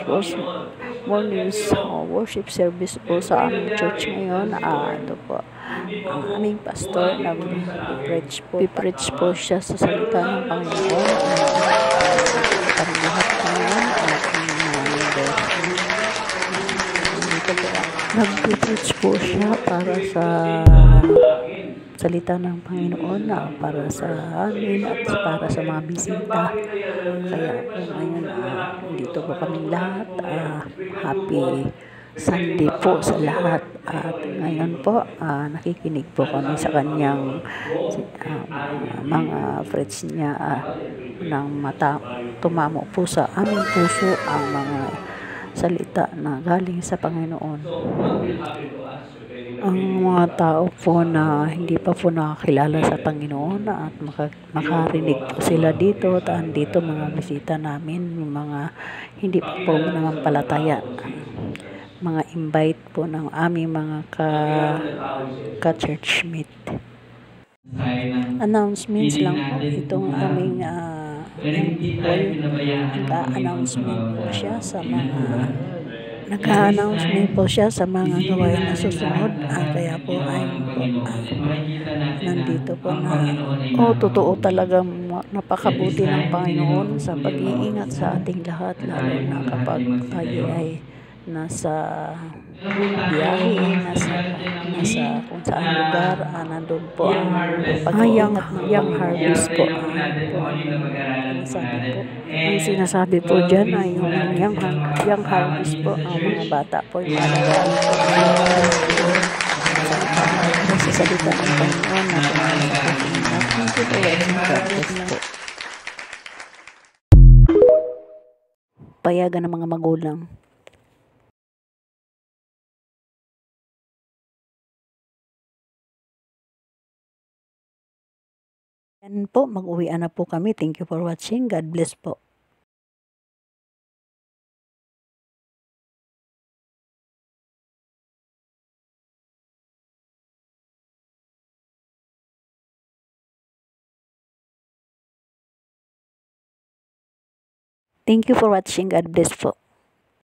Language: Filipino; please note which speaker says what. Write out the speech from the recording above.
Speaker 1: Rose Mornings worship service po sa aming church ngayon. Ito po ang aming pastor na pipreach po siya sa salita ng Panginoon. Kami lahat ngayon at dito po nagpipreach po siya para sa salita ng Panginoon, para sa amin at para sa mga bisita. Kaya po ngayon dito po kaming lahat. Happy Sunday po sa lahat. At ngayon po nakikinig po kami sa kanyang mga friends niya ng tumamo po sa aming puso ang mga salita na galing sa Panginoon. Ang mga tao po na hindi pa po nakakilala sa Panginoon at makarinig po sila dito at andito mga bisita namin, mga hindi pa po nanampalataya, mga invite po ng aming mga ka-churchmate. Announcements lang po itong aming nag-a-announcement po siya sa mga gawain na susunod. Kaya po ay nandito po na totoo talagang napakabuti ng Panginoon sa pag-iingat sa ating lahat, lalo na kapag tayo ay nasa biyahe, nasa kung saan lugar, nandun po ang pag-iingat ng young harvest po. Ang sinasabi po dyan ay yung young harvest po, ang mga bata po, yung alagaan po sa salita ng Panginoon na payagan ng mga magulang. Yan po, mag-uwian na po kami. Thank you for watching. God bless po. Thank you for watching. God bless po.